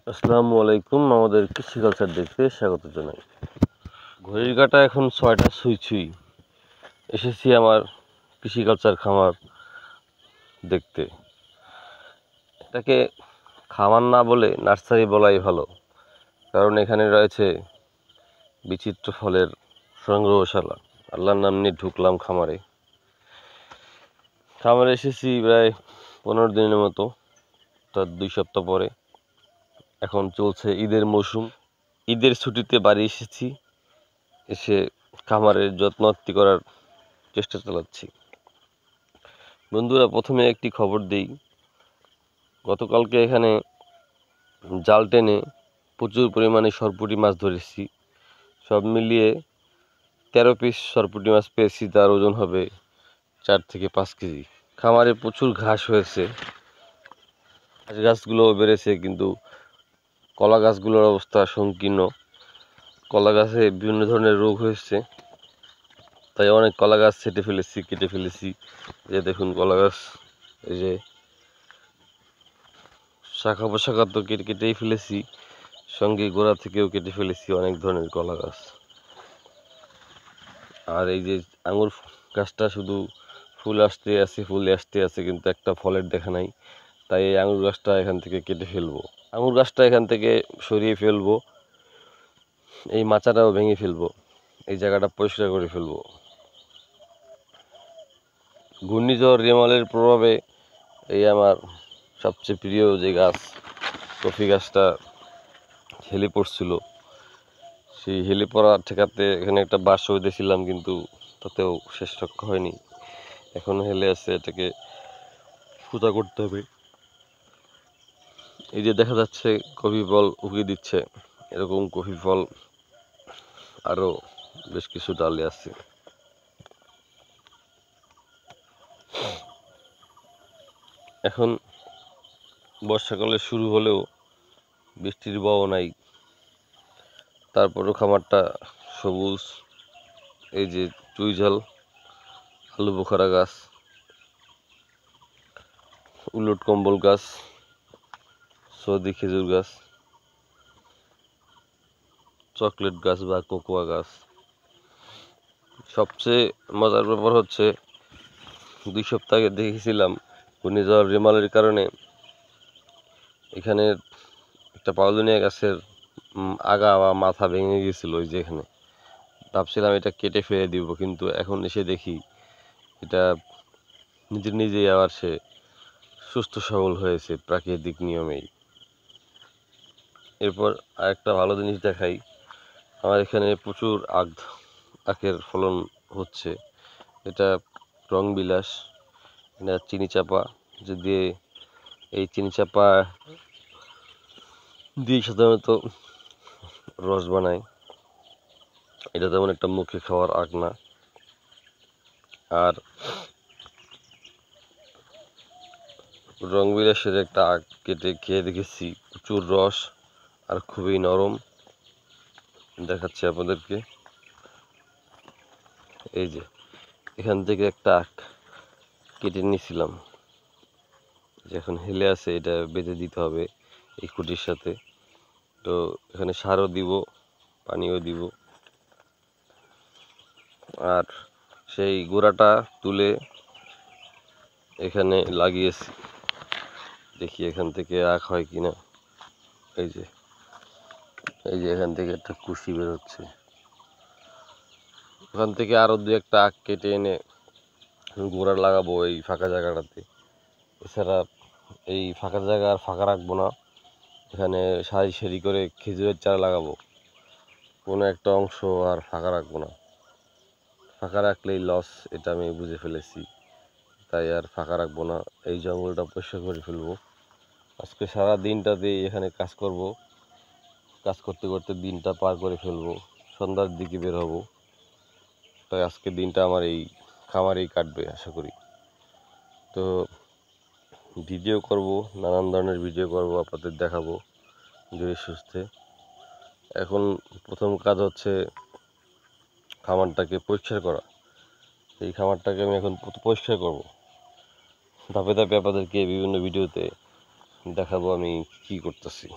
আসসালামু আলাইকুম। আমাদের কৃষি কালচার দেখতে স্বাগত জানাই। ঘড়ির কাঁটা এখন ৬টা ছুঁই ছুঁই। এসেছি আমার কৃষি কালচার খামার দেখতে। এটাকে খামার না বলে নার্সারি বলাই ভালো, কারণ এখানে রয়েছে বিচিত্র ফলের সংগ্রহশালা। আল্লাহর নাম নিয়ে ঢুকলাম খামারে। এসেছি প্রায় 15 দিনের মতো, তার 2 সপ্তাহ পরে। এখন চলছে ঈদের মৌসুম। ঈদের ছুটিতে বাড়ি এসেছি, এসে খামারের যত্নআত্তি করার চেষ্টা চালাচ্ছি। বন্ধুরা, প্রথমে একটি খবর দেই। গতকালকে এখানে জাল টেনে প্রচুর পরিমাণে সরপুঁটি মাছ ধরেছি। সব মিলিয়ে 13 পিস সরপুঁটি মাছ পেয়েছি, তার ওজন হবে 4 থেকে 5 কেজি। খামারে প্রচুর ঘাস হয়েছে, ঘাস গাছগুলোও বেড়েছে, কিন্তু কলা গাছগুলোর অবস্থা সংকীর্ণ। কলা গাছে বিভিন্ন ধরনের রোগ হয়েছে, তাই অনেক কলা গাছ কেটে ফেলেছি। যে দেখুন কলা গাছ, এই যে শাখা পোশাখা তো কেটেই ফেলেছি, সঙ্গে গোড়া থেকেও কেটে ফেলেছি অনেক ধরনের কলা গাছ। আর এই যে আঙুর গাছটা শুধু ফুলে আসতে আছে, কিন্তু একটা ফলের দেখা নাই। তাই এই আঙুর গাছটা এখান থেকে কেটে ফেলবো, আঙুর গাছটা এখান থেকে সরিয়ে ফেলবো, এই মাচাটাও ভেঙে ফেলবো, এই জায়গাটা পরিষ্কার করে ফেলবো। ঘূর্ণিঝড় রেমালের প্রভাবে এই আমার সবচেয়ে প্রিয় যে গাছ, কফি গাছটা হেলে পড়ছিল। সেই হেলে পড়া ঠেকাতে এখানে একটা বাঁশ দিয়েছিলাম, কিন্তু তাতেও শেষ রক্ষা হয়নি। এখনো হেলে আছে, এটাকে সোজা করতে হবে। এই যে দেখা যাচ্ছে কফি ফল উগিয়ে দিচ্ছে, এরকম কফি ফল আরো বেশ কিছু ডালে আছে। এখন বর্ষাকালে শুরু হলেও বৃষ্টির বাও নাই, তারপরও খামারটা সবুজ। এই যে চুইঝাল, আলু বোখারা গাছ, উলট কম্বল গাছ, সৌদি খেজুর গাছ, চকলেট গাছ বা কোকোয়া গাছ। সবচেয়ে মজার ব্যাপার হচ্ছে, 2 সপ্তাহ আগে দেখেছিলাম ঘূর্ণিঝড় রেমালের কারণে এখানে একটা পাউলিনিয়া গাছের আগা বা মাথা ভেঙে গেছিল। ওই যে এখানে ভাবছিলাম এটা কেটে ফেলে দিব, কিন্তু এখন এসে দেখি এটা নিজেই আবার সে সুস্থ সবল হয়েছে প্রাকৃতিক নিয়মেই। এরপর আরেকটা ভালো জিনিস দেখাই, আমার এখানে প্রচুর আখের ফলন হচ্ছে। এটা রং বিলাস, এটা চিনি চাপা, এই চিনি চাপা দিয়ে সাধারণত রস বানায়। এটা তেমন একটা মুখে খাওয়ার আখ না। আর রং বিলাসের একটা আখ কেটে খেয়ে দেখেছি, প্রচুর রস আর খুবই নরম। দেখাচ্ছি আপনাদেরকে। এই যে এখান থেকে একটা আখ কেটে নিয়েছিলাম, এখন হেলে আছে, এটা বেঁধে দিতে হবে এই খুঁটির সাথে। তো এখানে সারও দিব, পানিও দিব। আর সেই গোড়াটা তুলে এখানে লাগিয়েছি, দেখি এখান থেকে আখ হয় কিনা। এই যে এখান থেকে একটা কুশি বেরোচ্ছে, ওখান থেকে আরো 2-1টা আখ কেটে এনে গোড়া লাগাবো এই ফাঁকা জায়গাটাতে। এছাড়া এই ফাঁকা জায়গা আর ফাঁকা রাখবো না, এখানে সারি সারি করে খেজুরের চারা লাগাবো। কোনো একটা অংশ আর ফাঁকা রাখবো না, ফাঁকা রাখলেই লস, এটা আমি বুঝে ফেলেছি। তাই আর ফাঁকা রাখবো না, এই জঙ্গলটা পরিষ্কার করে ফেলবো। আজকে সারা দিনটাতে এখানে কাজ করব, কাজ করতে করতে দিনটা পার করে ফেলবো, সন্ধ্যার দিকে বের হব। তাই আজকে দিনটা আমার এই খামারেই কাটবে আশা করি। তো ভিডিও করব, নানান ধরনের ভিডিও করব, আপনাদের দেখাবো ধীরে সুস্থে। এখন প্রথম কাজ হচ্ছে খামারটাকে পরিষ্কার করা। এই খামারটাকে আমি এখন পরিষ্কার করব, ধাপে ধাপে আপনাদেরকে বিভিন্ন ভিডিওতে দেখাবো আমি কি করতেছি।